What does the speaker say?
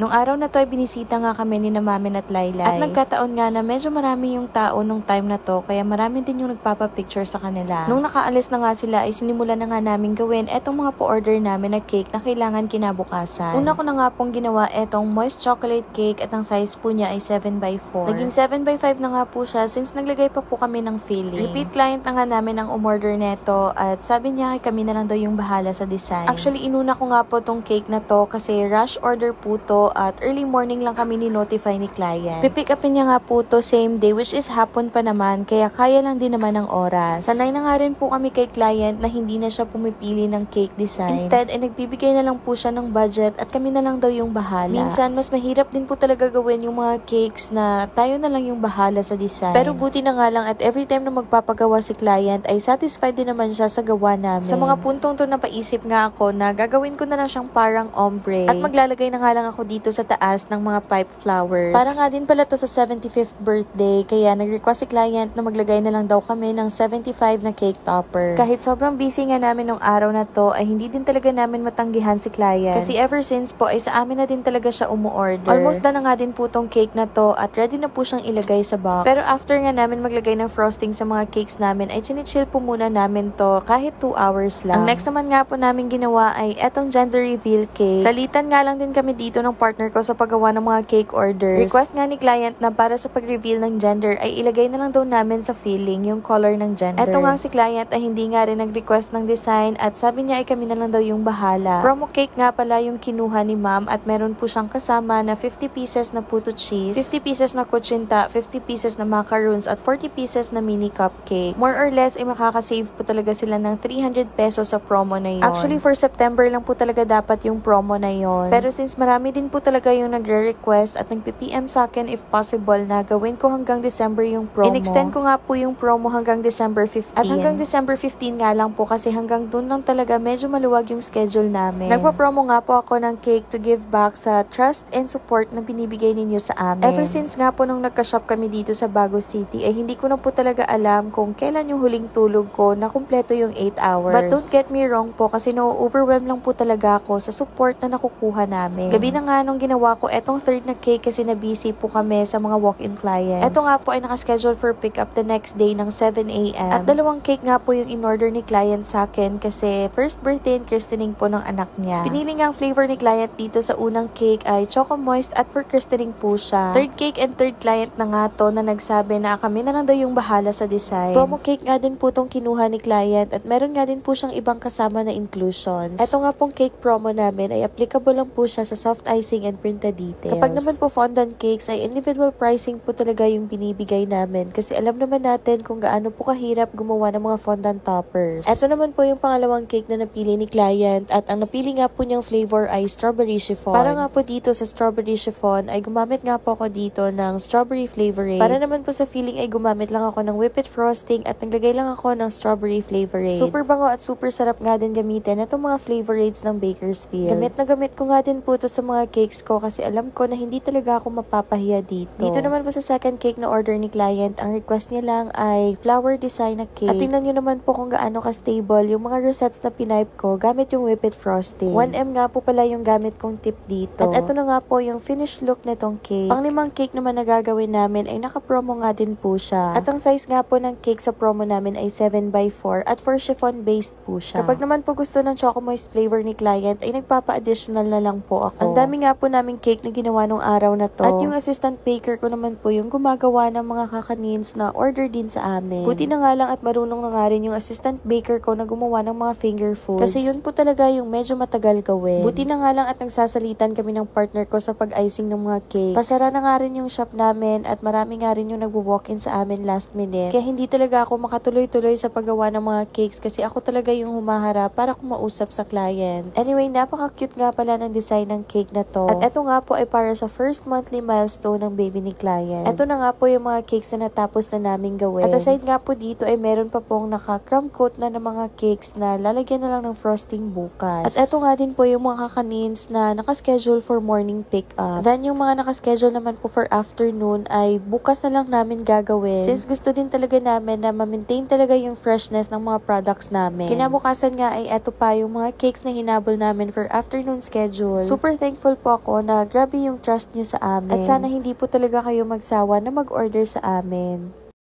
Nung araw na to ay binisita nga kami ni na Mamin at Laylay. At nagkataon nga na medyo marami yung tao nung time na to, kaya marami din yung nagpapapicture sa kanila. Nung nakaalis na nga sila ay sinimulan na nga namin gawin etong mga po-order namin na cake na kailangan kinabukasan. Una ko na nga pong ginawa etong moist chocolate cake at ang size po niya ay 7x4. Naging 7x5 na nga po siya since naglagay pa po kami ng filling. Repeat client na nga namin ang umorder neto at sabi niya ay kami na lang daw yung bahala sa design. Actually, inuna ko nga po tong cake na to kasi rush order po to at early morning lang kami ni-notify ni client. Pipick upin niya nga po to same day which is hapon pa naman kaya kaya lang din naman ng oras. Sanay na nga rin po kami kay client na hindi na siya pumipili ng cake design. Instead, ay nagbibigay na lang po siya ng budget at kami na lang daw yung bahala. Minsan, mas mahirap din po talaga gawin yung mga cakes na tayo na lang yung bahala sa design. Pero buti na nga lang at every time na magpapagawa si client ay satisfied din naman siya sa gawa namin. Sa mga puntong to napaisip nga ako na gagawin ko na lang siyang parang ombre at maglalagay na nga lang ako dito sa taas ng mga pipe flowers. Para nga din pala to sa 75th birthday kaya nag-request si client na maglagay na lang daw kami ng 75 na cake topper. Kahit sobrang busy nga namin nung araw na to ay hindi din talaga namin matanggihan si client. Kasi ever since po ay sa amin na din talaga siya umu-order. Almost na nga din po tong cake na to at ready na po siyang ilagay sa box. Pero after nga namin maglagay ng frosting sa mga cakes namin ay chinichill po muna namin to kahit 2 hours lang. Ang next naman nga po namin ginawa ay etong gender reveal cake. Salitan nga lang din kami dito ng partner ko sa paggawa ng mga cake orders. Request nga ni client na para sa pag-reveal ng gender ay ilagay na lang daw namin sa filling yung color ng gender. Eto nga si client ay hindi nga rin nag-request ng design at sabi niya ay kami na lang daw yung bahala. Promo cake nga pala yung kinuha ni ma'am at meron po siyang kasama na 50 pieces na puto cheese, 50 pieces na kutsinta, 50 pieces na macaroons at 40 pieces na mini cupcakes. More or less ay makakasave po talaga sila ng 300 pesos sa promo na yon. Actually for September lang po talaga dapat yung promo na yon. Pero since marami din po talaga yung nagre-request at nagpi-PM sa akin if possible na gawin ko hanggang December yung promo. In-extend ko nga po yung promo hanggang December 15. At hanggang December 15 nga lang po kasi hanggang dun lang talaga medyo maluwag yung schedule namin. Nagpa-promo nga po ako ng cake to give back sa trust and support na binibigay ninyo sa amin. Ever since nga po nung nagka-shop kami dito sa Bago City ay hindi ko na po talaga alam kung kailan yung huling tulog ko na kumpleto yung 8 hours. But don't get me wrong po kasi no-overwhelm lang po talaga ako sa support na nakukuha namin. Gabi na nga nung ginawa ko etong third na cake kasi na busy po kami sa mga walk-in clients. Eto nga po ay nakaschedule for pick up the next day ng 7 AM. At dalawang cake nga po yung in-order ni client sa akin kasi first birthday and christening po ng anak niya. Pinili nga ang flavor ni client dito sa unang cake ay Choco Moist at for christening po siya. Third cake and third client na nga to na nagsabi na kami na lang daw yung bahala sa design. Promo cake nga din po tong kinuha ni client at meron nga din po siyang ibang kasama na inclusions. Eto nga pong cake promo namin ay applicable lang po siya sa soft icing and printed details. Kapag naman po fondant cakes ay individual pricing po talaga yung binibigay namin kasi alam naman natin kung gaano po kahirap gumawa ng mga fondant toppers. Eto naman po yung pangalawang cake na napili ni client at ang napili nga po niyang flavor ay strawberry chiffon. Para nga po dito sa strawberry chiffon ay gumamit nga po ako dito ng strawberry flavoring. Para naman po sa filling ay gumamit lang ako ng whipped frosting at naglagay lang ako ng strawberry flavoring. Super bango at super sarap nga din gamitin itong mga flavor aids ng Bakersfield. Gamit ko nga din po to sa mga cakes ko kasi alam ko na hindi talaga ako mapapahiya dito. Dito naman po sa second cake na order ni client, ang request niya lang ay flower design na cake. At tingnan nyo naman po kung gaano ka-stable yung mga rosettes na pinipe ko gamit yung whipped frosting. 1M nga po pala yung gamit kong tip dito. At ito na nga po yung finished look nitong cake. Pang-limang cake naman na gagawin namin ay naka-promo nga din po siya. At ang size nga po ng cake sa promo namin ay 7x4 at for chiffon based po siya. Kapag naman po gusto ng Choco Moist flavor ni client ay nagpapa-additional na lang po ako. Ang dami nga po namin cake na ginawa nung araw na to. At yung assistant baker ko naman po yung gumagawa ng mga kakanins na order din sa amin. Buti na nga lang at marunong na nga rin yung assistant baker ko na gumawa ng mga finger foods. Kasi yun po talaga yung medyo matagal gawin. Buti na nga lang at nagsasalitan kami ng partner ko sa pag-icing ng mga cakes. Pasara na nga rin yung shop namin at marami nga rin yung nagwo-walk-in sa amin last minute. Kaya hindi talaga ako makatuloy-tuloy sa paggawa ng mga cakes kasi ako talaga yung humaharap para kumausap sa clients. Anyway, napaka-cute nga pala ng design ng cake na to. At eto nga po ay para sa first monthly milestone ng baby ni client. Eto na nga po yung mga cakes na natapos na namin gawin. At aside nga po dito ay meron pa pong naka-crumb coat na ng mga cakes na lalagyan na lang ng frosting bukas. At eto nga din po yung mga kakanins na nakaschedule for morning pick up. Then yung mga nakaschedule naman po for afternoon ay bukas na lang namin gagawin. Since gusto din talaga namin na ma-maintain talaga yung freshness ng mga products namin. Kinabukasan nga ay eto pa yung mga cakes na hinabol namin for afternoon schedule. Super thankful po po ako na grabe yung trust nyo sa amin. At sana hindi po talaga kayo magsawa na mag-order sa amin.